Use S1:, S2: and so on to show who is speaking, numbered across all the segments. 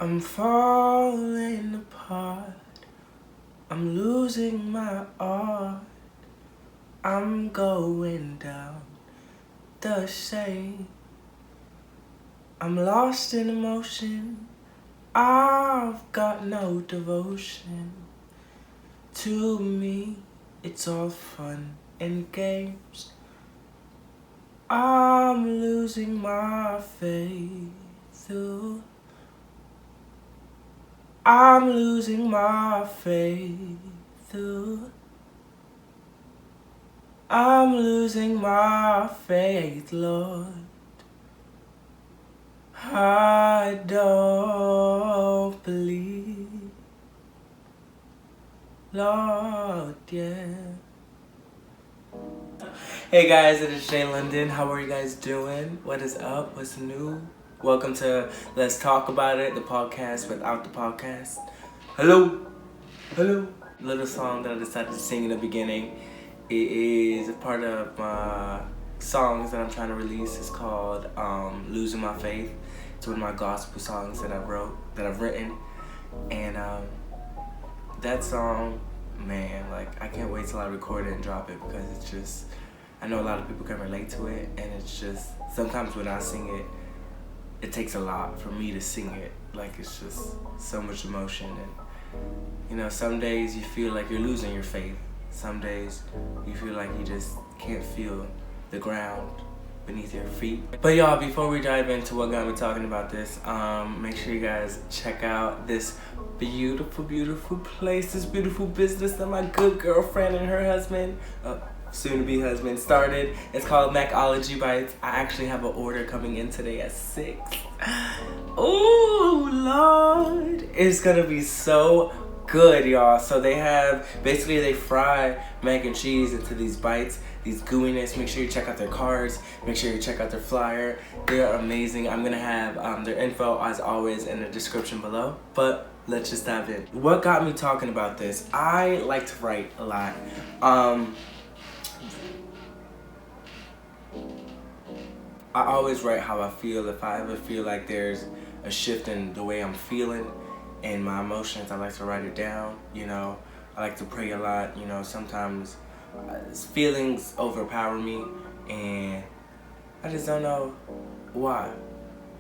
S1: I'm falling apart, I'm losing my art, I'm going down the same. I'm lost in emotion, I've got no devotion. To me, it's all fun and games. I'm losing my faith, ooh. I'm losing my faith, ooh. I'm losing my faith, Lord. I don't believe, Lord, yeah. Hey guys, it is Jay London. How are you guys doing? What is up? What's new? Welcome to Let's Talk About It, the podcast without the podcast. Hello, hello. Little song that I decided to sing in the beginning. It is a part of my songs that I'm trying to release. It's called Losing My Faith. It's one of my gospel songs that I've written. And that song, man, like I can't wait till I record it and drop it, because it's just, I know a lot of people can relate to it, and it's just, sometimes when I sing it, it takes a lot for me to sing it. Like, it's just so much emotion, and you know, some days you feel like you're losing your faith. Some days you feel like you just can't feel the ground beneath your feet. But y'all, before we dive into what got me talking about this, make sure you guys check out this beautiful, beautiful place, this beautiful business that my good girlfriend and her husband, soon-to-be husband, started. It's called Mechaology Bites. I actually have an order coming in today at 6. Oh Lord, it's gonna be so good, y'all. So they have, basically they fry mac and cheese into these bites, these gooiness. Make sure you check out their cards, make sure you check out their flyer. They are amazing. I'm gonna have their info as always in the description below, but let's just dive in. What got me talking about this? I like to write a lot. I always write how I feel. If I ever feel like there's a shift in the way I'm feeling and my emotions, I like to write it down. You know, I like to pray a lot. You know, sometimes feelings overpower me and I just don't know why.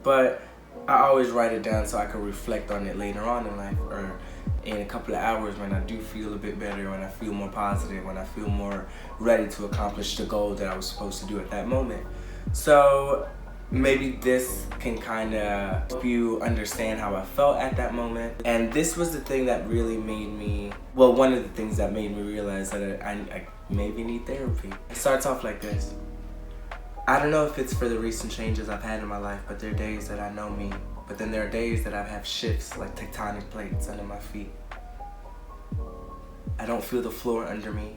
S1: But I always write it down so I can reflect on it later on in life, or in a couple of hours when I do feel a bit better, when I feel more positive, when I feel more ready to accomplish the goal that I was supposed to do at that moment. So maybe this can kind of help you understand how I felt at that moment. And this was the thing that really made me, well, one of the things that made me realize that I maybe need therapy. It starts off like this. I don't know if it's for the recent changes I've had in my life, but there are days that I know me, but then there are days that I have shifts like tectonic plates under my feet. I don't feel the floor under me.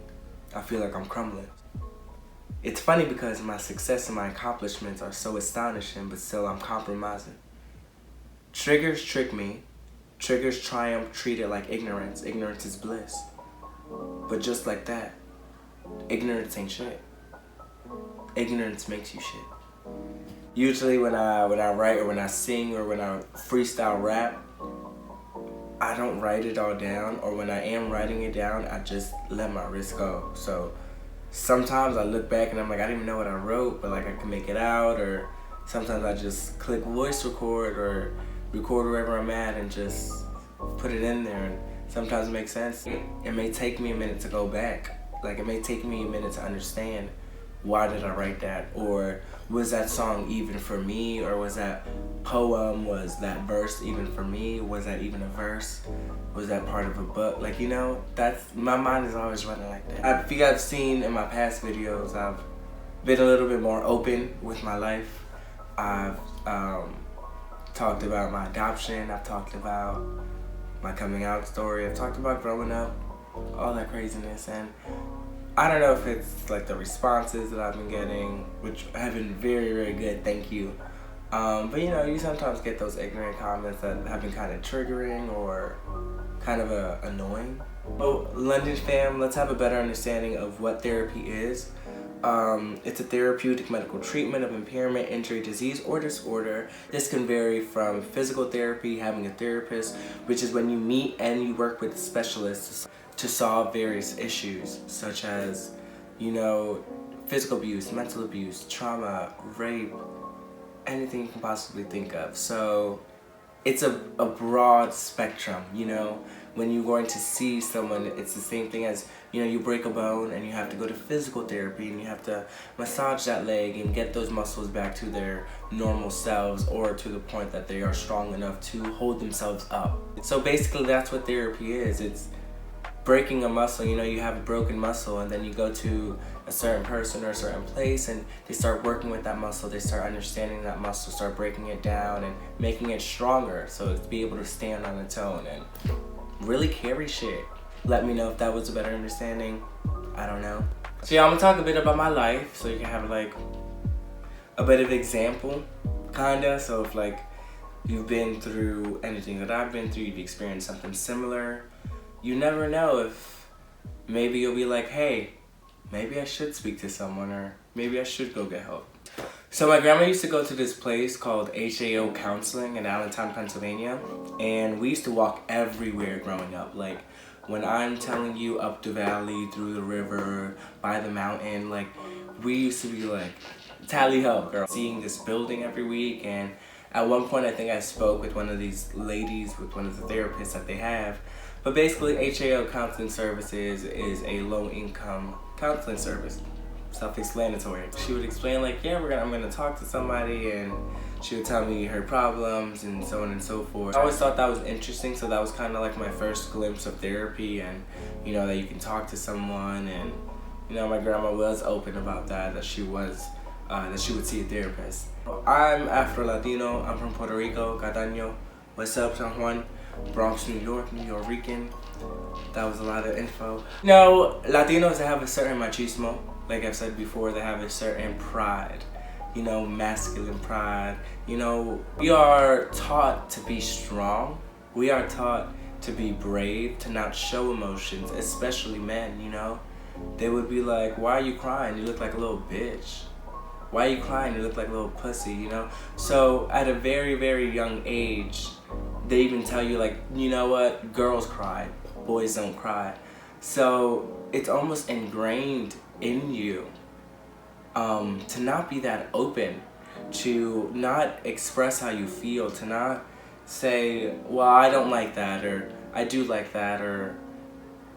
S1: I feel like I'm crumbling. It's funny because my success and my accomplishments are so astonishing, but still I'm compromising. Triggers trick me. Triggers triumph, treat it like ignorance. Ignorance is bliss. But just like that, ignorance ain't shit. Ignorance makes you shit. Usually when I write, or when I sing, or when I freestyle rap, I don't write it all down, or when I am writing it down, I just let my wrist go. So sometimes I look back and I'm like, I didn't even know what I wrote, but like I can make it out. Or sometimes I just click voice record or record wherever I'm at and just put it in there. And sometimes it makes sense. It may take me a minute to go back. Like, it may take me a minute to understand, why did I write that? Or was that song even for me? Or was that poem, was that verse even for me? Was that even a verse? Was that part of a book? Like, you know, that's, my mind is always running like that. If you guys have seen in my past videos, I've been a little bit more open with my life. I've talked about my adoption. I've talked about my coming out story. I've talked about growing up, all that craziness. And I don't know if it's like the responses that I've been getting, which have been very, very good, thank you. But you know, you sometimes get those ignorant comments that have been kind of triggering or kind of annoying. So London fam, let's have a better understanding of what therapy is. It's a therapeutic medical treatment of impairment, injury, disease, or disorder. This can vary from physical therapy, having a therapist, which is when you meet and you work with specialists to solve various issues, such as, you know, physical abuse, mental abuse, trauma, rape, anything you can possibly think of. So it's a broad spectrum, you know. When you're going to see someone, it's the same thing as, you know, you break a bone and you have to go to physical therapy and you have to massage that leg and get those muscles back to their normal selves, or to the point that they are strong enough to hold themselves up. So basically that's what therapy is. It's breaking a muscle. You know, you have a broken muscle and then you go to a certain person or a certain place and they start working with that muscle. They start understanding that muscle, start breaking it down and making it stronger so it's be able to stand on its own and really carry shit. Let me know if that was a better understanding. I don't know. So yeah, I'm gonna talk a bit about my life so you can have like a bit of example, kinda. So if like you've been through anything that I've been through, you've experienced something similar, you never know if maybe you'll be like, hey, maybe I should speak to someone, or maybe I should go get help. So my grandma used to go to this place called HAO Counseling in Allentown, Pennsylvania, and we used to walk everywhere growing up. Like, when I'm telling you, up the valley, through the river, by the mountain, like, we used to be like, tally ho, girl. Seeing this building every week, and at one point I think I spoke with one of these ladies, with one of the therapists that they have. But basically, HAO Counseling Services is a low-income counseling service. Self-explanatory. She would explain like, yeah, I'm gonna talk to somebody, and she would tell me her problems and so on and so forth. I always thought that was interesting, so that was kind of like my first glimpse of therapy, and you know, that you can talk to someone, and you know, my grandma was open about that she would see a therapist. I'm Afro-Latino, I'm from Puerto Rico, Cataño, what's up, San Juan, Bronx, New York, New Yorican. That was a lot of info. You know, Latinos, they have a certain machismo. Like I've said before, they have a certain pride, you know, masculine pride. You know, we are taught to be strong. We are taught to be brave, to not show emotions, especially men, you know. They would be like, why are you crying? You look like a little bitch. Why are you crying? You look like a little pussy, you know. So at a very, very young age, they even tell you like, you know what, girls cry, boys don't cry. So it's almost ingrained in you to not be that open, to not express how you feel, to not say, well, I don't like that, or I do like that, or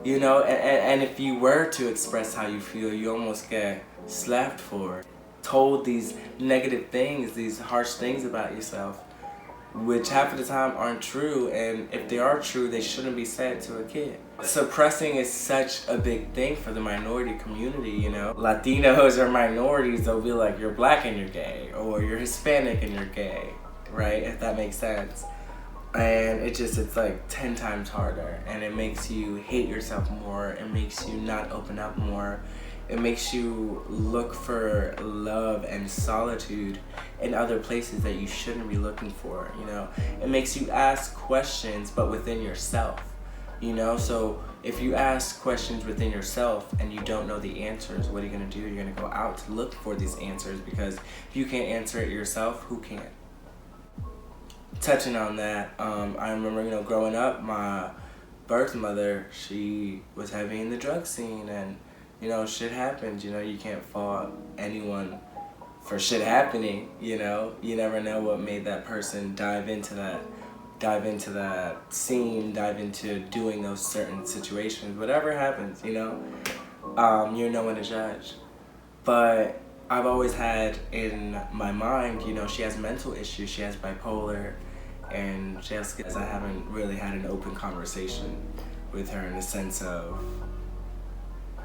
S1: you know, and if you were to express how you feel, you almost get slapped for it, told these negative things, these harsh things about yourself, which half of the time aren't true, and if they are true, they shouldn't be said to a kid. Suppressing is such a big thing for the minority community, you know. Latinos or minorities, they'll be like, you're black and you're gay, or you're Hispanic and you're gay, right? If that makes sense. And it's like 10 times harder, and it makes you hate yourself more, it makes you not open up more. It makes you look for love and solitude in other places that you shouldn't be looking for, you know. It makes you ask questions, but within yourself, you know. So if you ask questions within yourself and you don't know the answers, what are you gonna do? You're gonna go out to look for these answers, because if you can't answer it yourself, who can? Touching on that, I remember, you know, growing up, my birth mother, she was heavy in the drug scene, and you know, shit happens, you know, you can't fault anyone for shit happening, you know. You never know what made that person dive into that scene, dive into doing those certain situations. Whatever happens, you know, you're no one to judge. But I've always had in my mind, you know, she has mental issues, she has bipolar, and she has kids. I haven't really had an open conversation with her in the sense of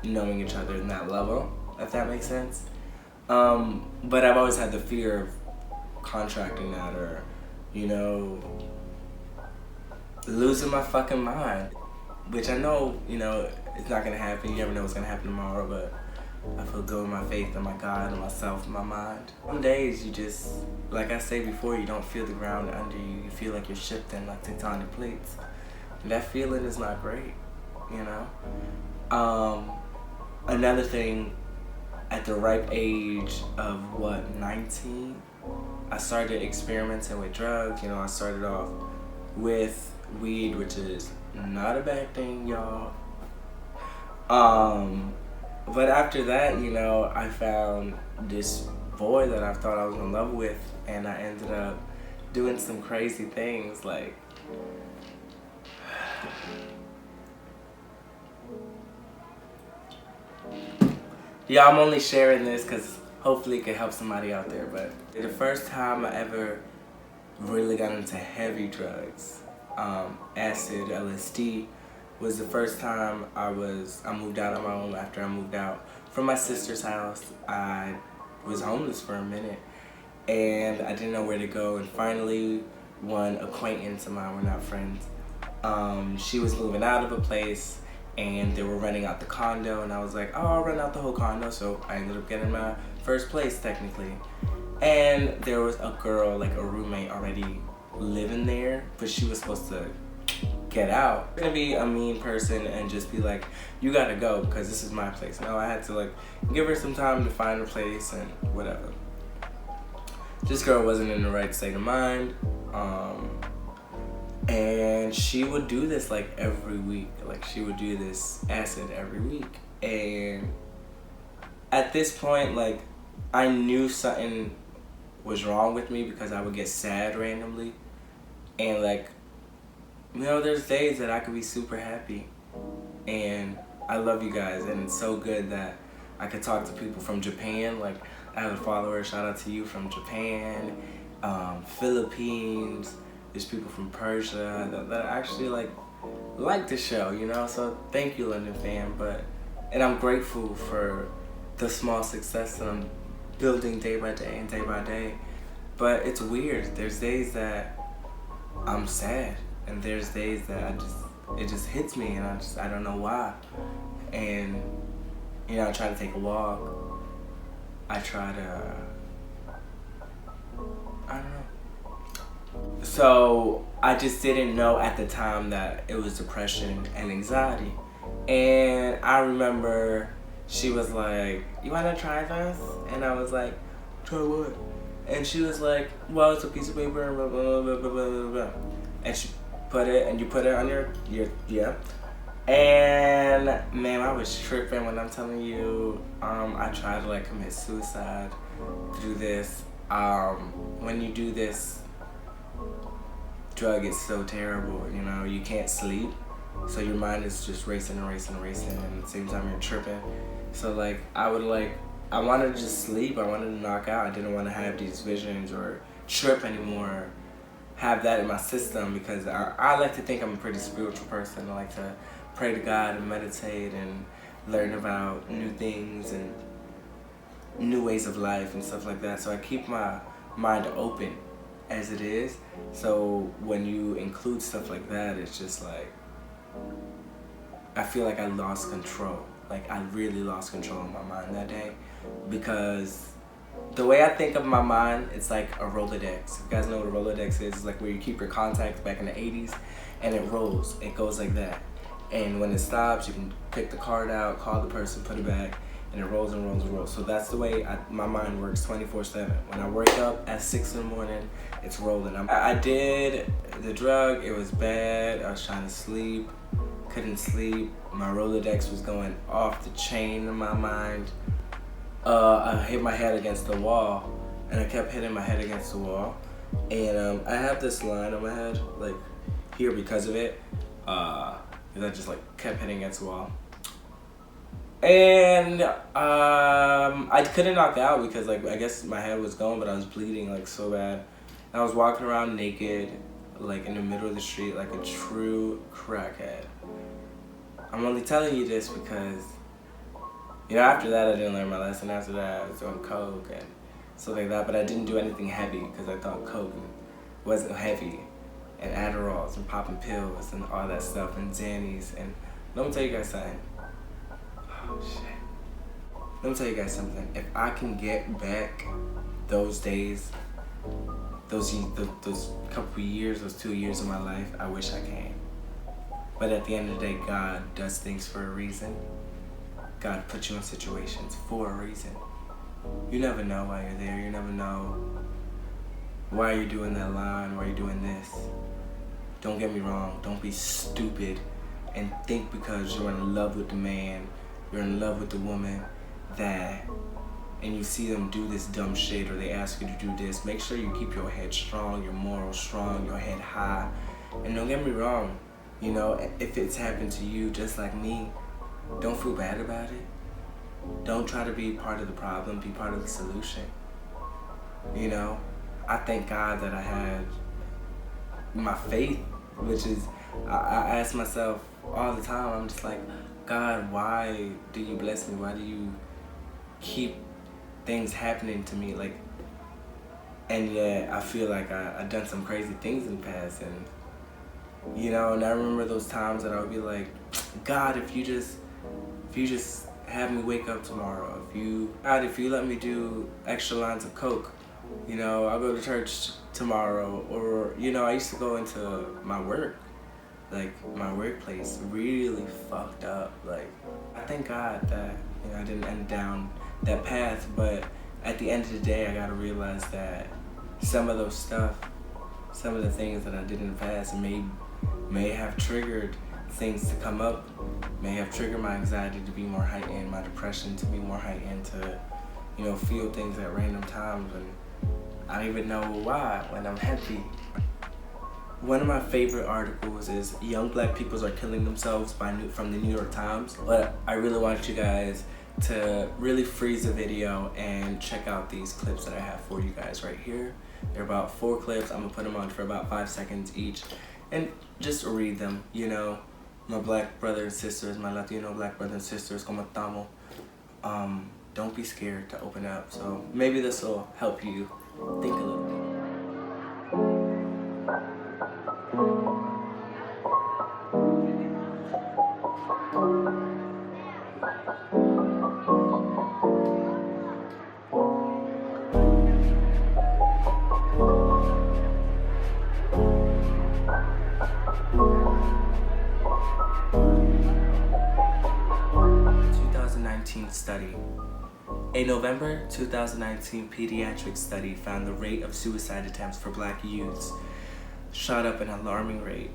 S1: knowing each other in that level, if that makes sense. But I've always had the fear of contracting that, or, you know, losing my fucking mind. Which I know, you know, it's not gonna happen. You never know what's gonna happen tomorrow, but I feel good with my faith in my God and myself and my mind. Some days you just, like I say before, you don't feel the ground under you. You feel like you're shifting like tectonic plates. And that feeling is not great, you know? Another thing at the ripe age of 19, I started experimenting with drugs. You know, I started off with weed, which is not a bad thing, y'all. But after that, you know, I found this boy that I thought I was in love with, and I ended up doing some crazy things, like yeah, I'm only sharing this because hopefully it can help somebody out there. But the first time I ever really got into heavy drugs, acid, LSD, was the first time I moved out on my own. After I moved out from my sister's house, I was homeless for a minute and I didn't know where to go. And finally, one acquaintance of mine, we're not friends, she was moving out of a place and they were renting out the condo, and I was like, oh, I'll rent out the whole condo. So I ended up getting my first place technically. And there was a girl, like a roommate already living there, but she was supposed to get out. I'm gonna be a mean person and just be like, you gotta go because this is my place. No, I had to like give her some time to find a place and whatever. This girl wasn't in the right state of mind, and she would do this like every week. Like she would do this acid every week, and at this point, like, I knew something was wrong with me because I would get sad randomly, and like, you know, there's days that I could be super happy, and I love you guys, and it's so good that I could talk to people from Japan. Like, I have a follower, shout out to you, from Japan, Philippines. There's people from Persia that actually like the show, you know. So thank you, London fam. And I'm grateful for the small success that I'm building day by day and day by day. But it's weird. There's days that I'm sad, and there's days that it just hits me, and I don't know why. And you know, I try to take a walk. I try to, I don't know. So I just didn't know at the time that it was depression and anxiety. And I remember she was like, you wanna try this? And I was like, try what? And she was like, well, it's a piece of paper, blah, blah, blah, blah, blah, blah. And she put it, and you put it on your yeah. And man, I was tripping when I'm telling you. I tried to like commit suicide through this. When you do this drug, it's so terrible, you know, you can't sleep. So your mind is just racing and racing and racing, and at the same time you're tripping. So like, I wanted to just sleep, I wanted to knock out. I didn't want to have these visions or trip anymore, have that in my system, because I like to think I'm a pretty spiritual person. I like to pray to God and meditate and learn about new things and new ways of life and stuff like that. So I keep my mind open as it is. So when you include stuff like that, it's just like, I feel like I lost control. Like, I really lost control of my mind that day, because the way I think of my mind, it's like a Rolodex. If you guys know what a Rolodex is, it's like where you keep your contacts back in the 80s, and it rolls. It goes like that. And when it stops, you can pick the card out, call the person, put it back, and it rolls and rolls and rolls. So that's the way my mind works 24/7. When I wake up at 6 in the morning, it's rolling. I did the drug, it was bad. I was trying to sleep, couldn't sleep. My Rolodex was going off the chain in my mind. I hit my head against the wall, and I kept hitting my head against the wall. And I have this line on my head, like here, because of it. Because I just like kept hitting against the wall. And I couldn't knock out because like, I guess my head was going, but I was bleeding like so bad. And I was walking around naked, like in the middle of the street, like a true crackhead. I'm only telling you this because, you know, after that I didn't learn my lesson. After that I was doing coke and stuff like that, but I didn't do anything heavy because I thought coke wasn't heavy, and Adderalls and popping pills and all that stuff, and Xannies. And let me tell you guys something. Oh shit. Let me tell you guys something. If I can get back those days, those couple years, those 2 years of my life, I wish I can. But at the end of the day, God does things for a reason. God put you in situations for a reason. You never know why you're there. You never know why you're doing that line, why you're doing this. Don't get me wrong. Don't be stupid and think because you're in love with the man, you're in love with the woman, and you see them do this dumb shit or they ask you to do this, make sure you keep your head strong, your morals strong, your head high. And don't get me wrong, you know, if it's happened to you just like me, don't feel bad about it. Don't try to be part of the problem, be part of the solution. You know, I thank God that I had my faith, which is, I ask myself all the time, I'm just like, God, why do you bless me? Why do you keep things happening to me? Like, and yet I feel like I've done some crazy things in the past, and you know, and I remember those times that I would be like, God, if you just have me wake up tomorrow, God, if you let me do extra lines of coke, you know, I'll go to church tomorrow. Or, you know, I used to go into my work, like my workplace, really fucked up. Like, I thank God that, you know, I didn't end down that path, but at the end of the day, I gotta realize that some of those stuff, some of the things that I did in the past may have triggered things to come up, may have triggered my anxiety to be more heightened, my depression to be more heightened, to, you know, feel things at random times, and I don't even know why when I'm happy. One of my favorite articles is Young Black Peoples Are Killing Themselves from the New York Times. But I really want you guys to really freeze the video and check out these clips that I have for you guys right here. They're about 4 clips. I'm gonna put them on for about 5 seconds each and just read them, you know. My black brothers and sisters, my Latino black brothers and sisters, como estamos? Don't be scared to open up. So maybe this will help you think a little bit. 2019 study. A November 2019 pediatric study found the rate of suicide attempts for black youths shot up an alarming rate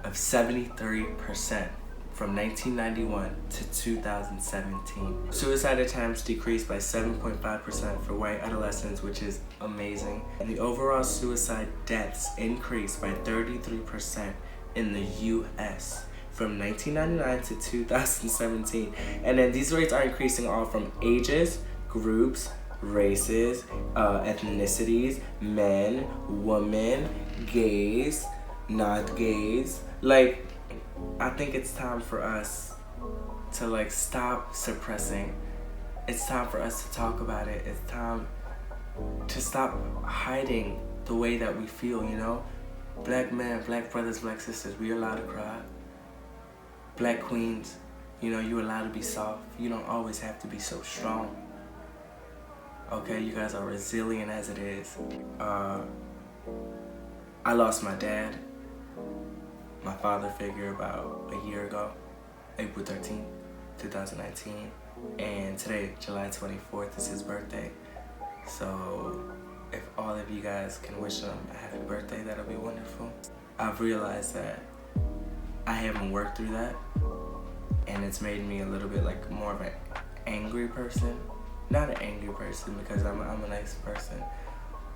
S1: of 73% from 1991 to 2017. Suicide attempts decreased by 7.5% for white adolescents, which is amazing. And the overall suicide deaths increased by 33% in the US from 1999 to 2017. And then these rates are increasing all from ages, groups, races, ethnicities, men, women, gays, not gays. Like, I think it's time for us to like stop suppressing. It's time for us to talk about it. It's time to stop hiding the way that we feel, you know? Black men, black brothers, black sisters, we are allowed to cry. Black queens, you know, you're allowed to be soft. You don't always have to be so strong. Okay, you guys are resilient as it is. I lost my dad, my father figure, about a year ago, April 13th, 2019. And today, July 24th, is his birthday. So if all of you guys can wish him a happy birthday, that'll be wonderful. I've realized that I haven't worked through that, and it's made me a little bit like more of an angry person. Not an angry person, because I'm a nice person,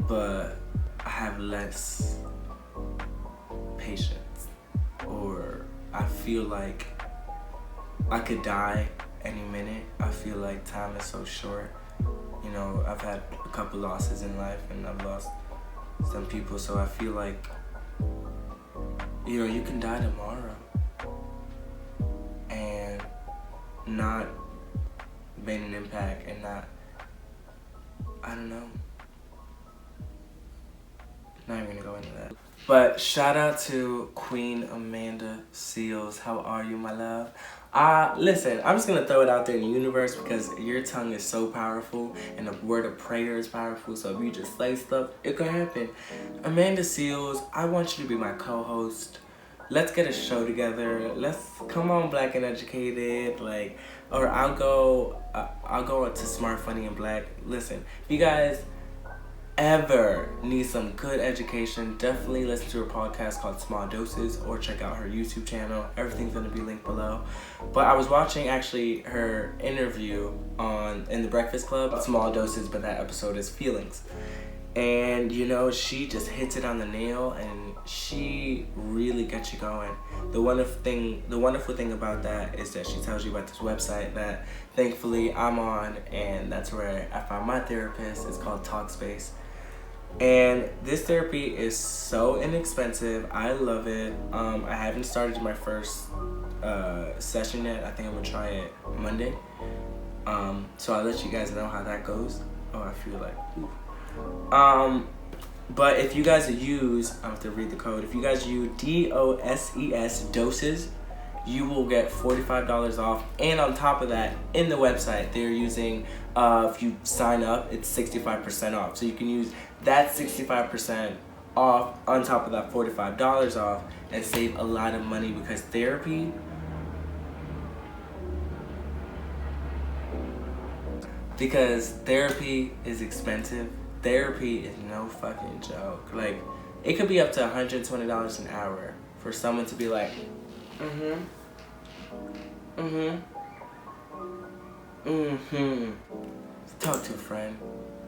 S1: but I have less patience, or I feel like I could die any minute. I feel like time is so short. You know, I've had a couple losses in life, and I've lost some people, so I feel like, you know, you can die tomorrow and not made an impact and not, I don't know. Not even gonna go into that. But shout out to Queen Amanda Seals. How are you, my love? Listen, I'm just gonna throw it out there in the universe because your tongue is so powerful and the word of prayer is powerful. So if you just say stuff, it could happen. Amanda Seals, I want you to be my co-host. let's get a show together. Let's come on, Black and Educated. Like, or I'll go to Smart, Funny, and Black. Listen, if you guys ever need some good education, definitely listen to her podcast called Small Doses, or check out her YouTube channel. Everything's gonna be linked below. But I was watching actually her interview in the Breakfast Club, Small Doses, but that episode is Feelings. And you know, she just hits it on the nail, and she really gets you going. The wonderful thing about that is that she tells you about this website that thankfully I'm on, and that's where I found my therapist. It's called Talkspace. And this therapy is so inexpensive. I love it. I haven't started my first session yet. I think I'm gonna try it Monday. So I'll let you guys know how that goes. Oh, I feel like, ooh. But if you guys use, I have to read the code. If you guys use DOSES, doses, you will get $45 off. And on top of that, in the website, they're using, if you sign up, it's 65% off. So you can use that 65% off on top of that $45 off and save a lot of money, because therapy is expensive. Therapy is no fucking joke. Like, it could be up to $120 an hour for someone to be like, Talk to a friend.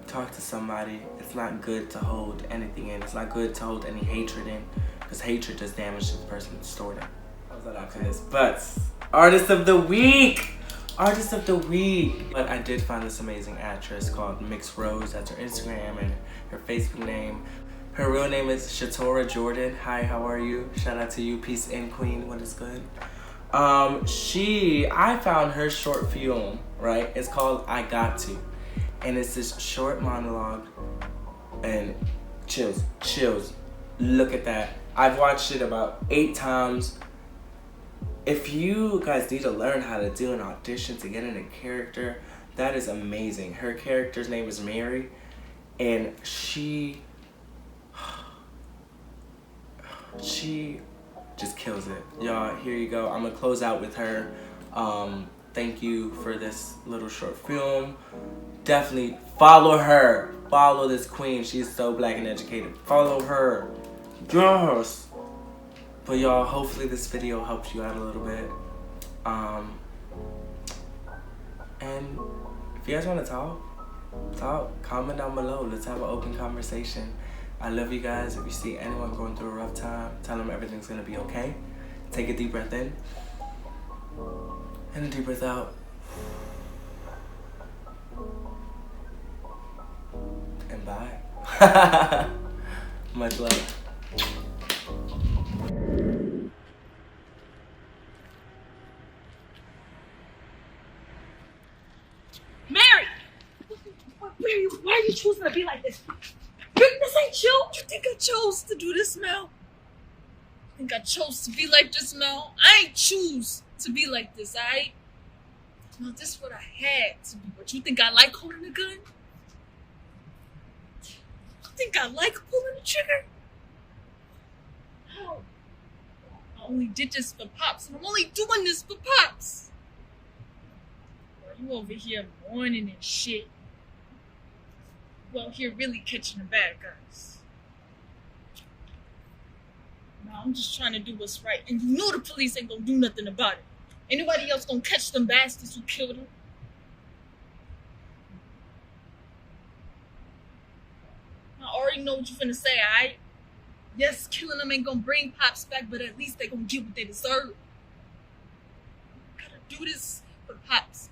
S1: Talk to somebody. It's not good to hold anything in. It's not good to hold any hatred in, because hatred does damage to the person that's stored in. How's that after this? But Artist of the Week! Artist of the Week! But I did find this amazing actress called Mix Rose. That's her Instagram and her Facebook name. Her real name is Shatora Jordan. Hi, how are you? Shout out to you, peace in queen. What is good? I found her short film, right? It's called I Got To. And it's this short monologue, and chills. Look at that. I've watched it about 8 times. If you guys need to learn how to do an audition to get in a character, that is amazing. Her character's name is Mary, and she just kills it. Y'all, here you go. I'm gonna close out with her. Thank you for this little short film. Definitely follow her. Follow this queen. She's so Black and educated. Follow her. Yes. But y'all, hopefully this video helps you out a little bit. And if you guys want to talk, comment down below. Let's have an open conversation. I love you guys. If you see anyone going through a rough time, tell them everything's gonna be okay. Take a deep breath in and a deep breath out. And bye. Much love.
S2: Mary! Why are you choosing to be like this? This ain't you.
S3: You think I chose to do this, Mel? I think I chose to be like this, Mel? I ain't choose to be like this, alright? No, this is what I had to be. But you think I like holding a gun? You think I like pulling the trigger? No. I only did this for Pops, and I'm only doing this for Pops. Well, you over here mourning and shit. Well, here really catching the bad guys. No, I'm just trying to do what's right, and you know the police ain't gonna do nothing about it. Anybody else gonna catch them bastards who killed him? I already know what you finna say, alright? Yes, killing them ain't gonna bring Pops back, but at least they gonna get what they deserve. Gotta do this for Pops.